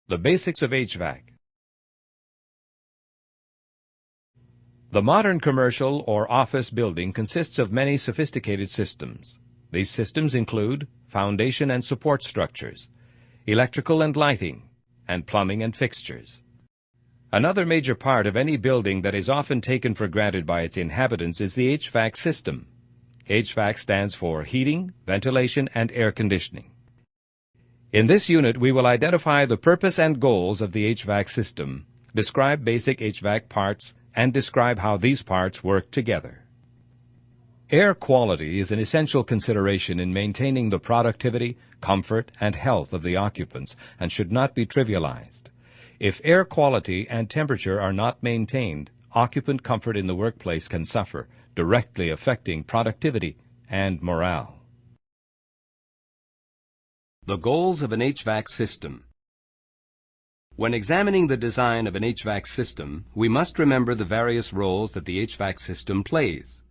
The basics of HVAC. The modern commercial or office building consists of many sophisticated systems. These systems include foundation and support structures, electrical and lighting, and plumbing and fixtures. Another major part of any building that is often taken for granted by its inhabitants is the HVAC system. HVAC stands for heating, ventilation, and air conditioning. In this unit, we will identify the purpose and goals of the HVAC system, describe basic HVAC parts, and describe how these parts work together. Air quality is an essential consideration in maintaining the productivity, comfort, and health of the occupants and should not be trivialized. If air quality and temperature are not maintained, occupant comfort in the workplace can suffer, directly affecting productivity and morale. The goals of an HVAC system. When examining the design of an HVAC system, we must remember the various roles that the HVAC system plays.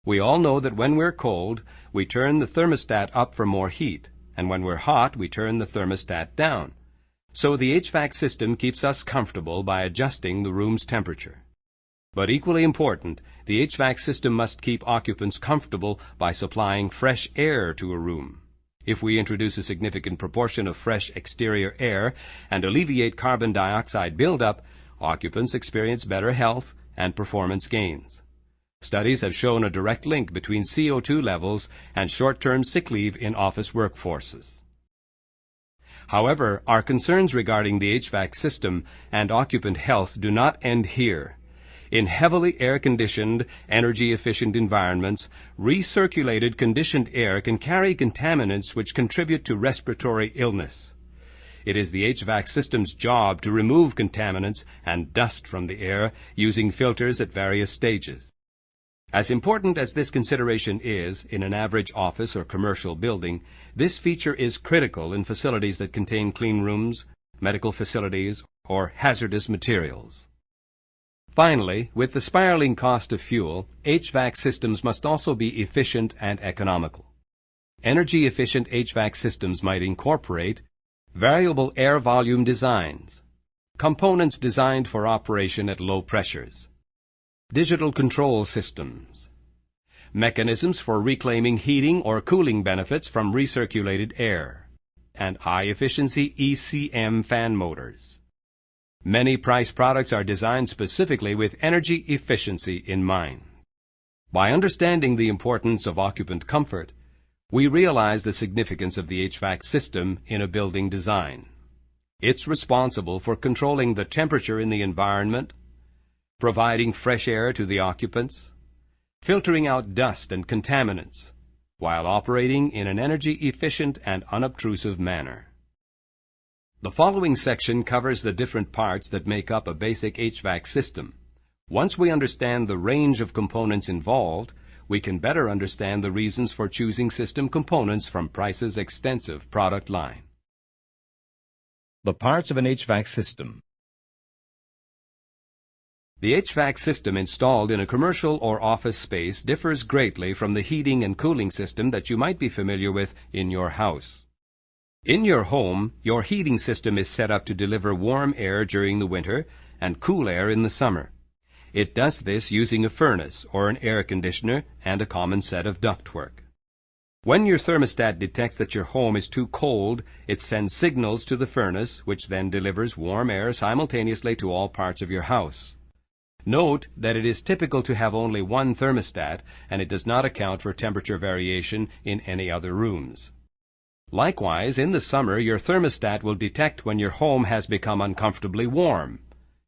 We all know that when we're cold, we turn the thermostat up for more heat, and when we're hot, we turn the thermostat down. So the HVAC system keeps us comfortable by adjusting the room's temperature. But equally important, the HVAC system must keep occupants comfortable by supplying fresh air to a room. If we introduce a significant proportion of fresh exterior air and alleviate carbon dioxide buildup, occupants experience better health and performance gains. Studies have shown a direct link between CO2 levels and short-term sick leave in office workforces. However, our concerns regarding the HVAC system and occupant health do not end here. In heavily air-conditioned, energy-efficient environments, recirculated conditioned air can carry contaminants which contribute to respiratory illness. It is the HVAC system's job to remove contaminants and dust from the air using filters at various stages. As important as this consideration is in an average office or commercial building, this feature is critical in facilities that contain clean rooms, medical facilities, or hazardous materials. Finally, with the spiraling cost of fuel, HVAC systems must also be efficient and economical. Energy-efficient HVAC systems might incorporate variable air volume designs, components designed for operation at low pressures, digital control systems, mechanisms for reclaiming heating or cooling benefits from recirculated air, and high-efficiency ECM fan motors. Many price products are designed specifically with energy efficiency in mind. By understanding the importance of occupant comfort, we realize the significance of the HVAC system in a building design. It's responsible for controlling the temperature in the environment, providing fresh air to the occupants, filtering out dust and contaminants, while operating in an energy-efficient and unobtrusive manner. The following section covers the different parts that make up a basic HVAC system. Once we understand the range of components involved, we can better understand the reasons for choosing system components from Price's extensive product line. The parts of an HVAC system. The HVAC system installed in a commercial or office space differs greatly from the heating and cooling system that you might be familiar with in your house. In your home, your heating system is set up to deliver warm air during the winter and cool air in the summer. It does this using a furnace or an air conditioner and a common set of ductwork. When your thermostat detects that your home is too cold, it sends signals to the furnace, which then delivers warm air simultaneously to all parts of your house. Note that it is typical to have only one thermostat, and it does not account for temperature variation in any other rooms. Likewise, in the summer, your thermostat will detect when your home has become uncomfortably warm,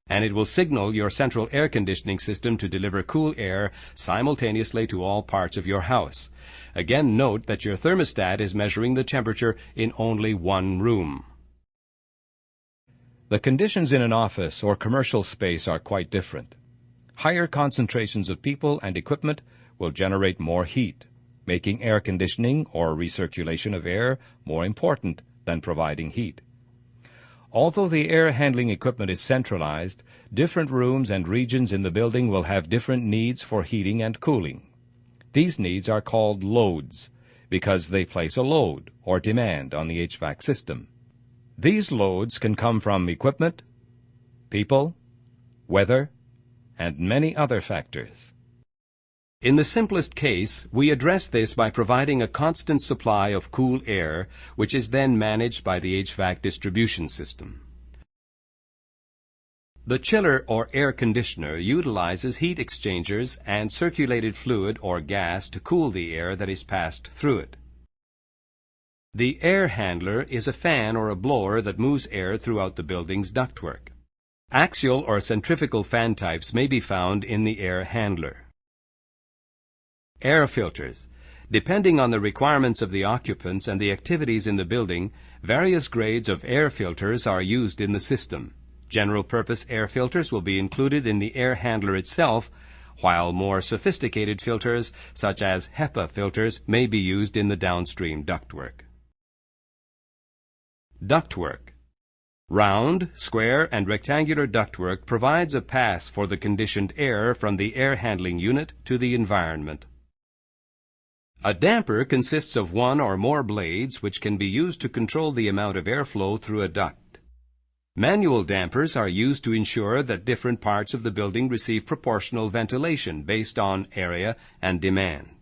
and it will signal your central air conditioning system to deliver cool air simultaneously to all parts of your house. Again, note that your thermostat is measuring the temperature in only one room. The conditions in an office or commercial space are quite different. Higher concentrations of people and equipment will generate more heat, making air conditioning or recirculation of air more important than providing heat. Although the air handling equipment is centralized, different rooms and regions in the building will have different needs for heating and cooling. These needs are called loads because they place a load or demand on the HVAC system. These loads can come from equipment, people, weather, and many other factors. In the simplest case, we address this by providing a constant supply of cool air, which is then managed by the HVAC distribution system. The chiller or air conditioner utilizes heat exchangers and circulated fluid or gas to cool the air that is passed through it. The air handler is a fan or a blower that moves air throughout the building's ductwork. Axial or centrifugal fan types may be found in the air handler. Air filters. Depending on the requirements of the occupants and the activities in the building, various grades of air filters are used in the system. General-purpose air filters will be included in the air handler itself, while more sophisticated filters, such as HEPA filters, may be used in the downstream ductwork. Ductwork. Round, square, and rectangular ductwork provides a pass for the conditioned air from the air handling unit to the environment. A damper consists of one or more blades which can be used to control the amount of airflow through a duct. Manual dampers are used to ensure that different parts of the building receive proportional ventilation based on area and demand.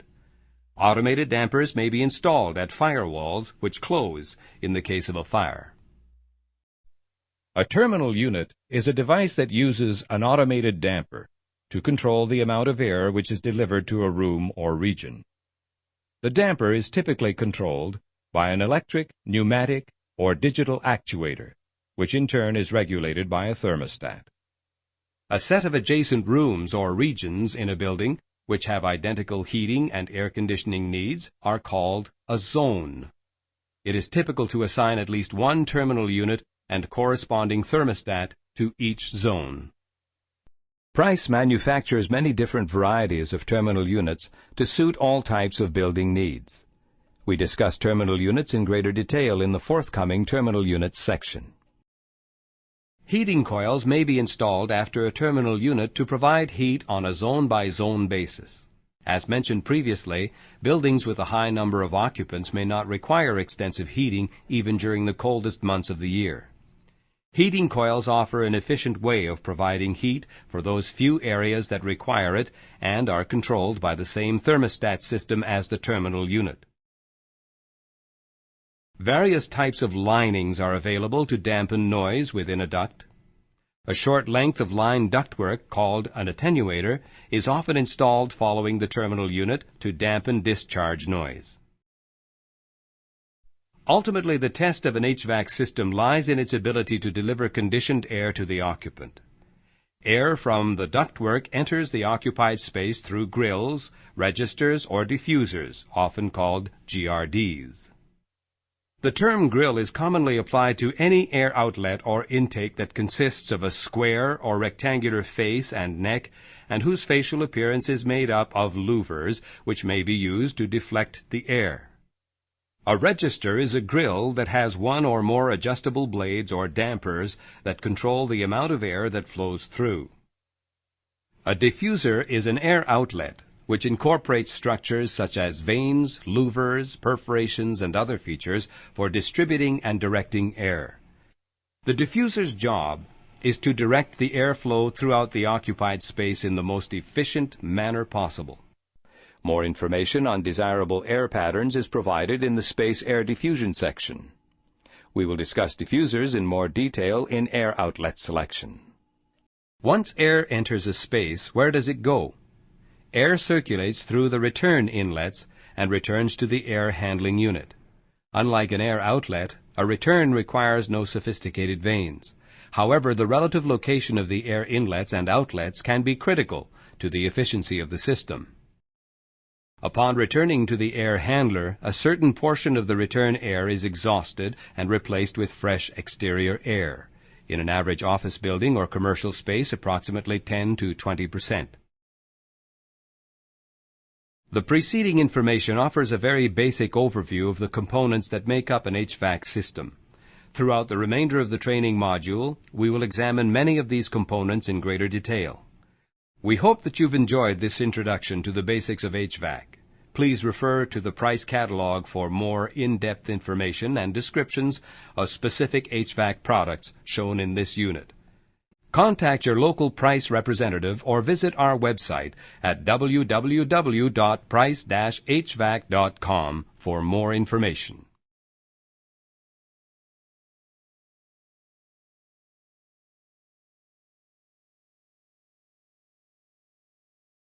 Automated dampers may be installed at firewalls which close in the case of a fire. A terminal unit is a device that uses an automated damper to control the amount of air which is delivered to a room or region. The damper is typically controlled by an electric, pneumatic, or digital actuator, which in turn is regulated by a thermostat. A set of adjacent rooms or regions in a building which have identical heating and air conditioning needs are called a zone. It is typical to assign at least one terminal unit and corresponding thermostat to each zone. Price manufactures many different varieties of terminal units to suit all types of building needs. We discuss terminal units in greater detail in the forthcoming terminal units section. Heating coils may be installed after a terminal unit to provide heat on a zone-by-zone basis. As mentioned previously, buildings with a high number of occupants may not require extensive heating even during the coldest months of the year. Heating coils offer an efficient way of providing heat for those few areas that require it and are controlled by the same thermostat system as the terminal unit. Various types of linings are available to dampen noise within a duct. A short length of line ductwork, called an attenuator, is often installed following the terminal unit to dampen discharge noise. Ultimately, the test of an HVAC system lies in its ability to deliver conditioned air to the occupant. Air from the ductwork enters the occupied space through grills, registers, or diffusers, often called GRDs. The term grill is commonly applied to any air outlet or intake that consists of a square or rectangular face and neck and whose facial appearance is made up of louvers which may be used to deflect the air. A register is a grill that has one or more adjustable blades or dampers that control the amount of air that flows through. A diffuser is an air outlet which incorporates structures such as vanes, louvers, perforations, and other features for distributing and directing air. The diffuser's job is to direct the airflow throughout the occupied space in the most efficient manner possible. More information on desirable air patterns is provided in the Space Air Diffusion section. We will discuss diffusers in more detail in air outlet selection. Once air enters a space, where does it go? Air circulates through the return inlets and returns to the air handling unit. Unlike an air outlet, a return requires no sophisticated vanes. However, the relative location of the air inlets and outlets can be critical to the efficiency of the system. Upon returning to the air handler, a certain portion of the return air is exhausted and replaced with fresh exterior air. In an average office building or commercial space, approximately 10 to 20%. The preceding information offers a very basic overview of the components that make up an HVAC system. Throughout the remainder of the training module, we will examine many of these components in greater detail. We hope that you've enjoyed this introduction to the basics of HVAC. Please refer to the price catalog for more in-depth information and descriptions of specific HVAC products shown in this unit. Contact your local price representative or visit our website at www.price-hvac.com for more information.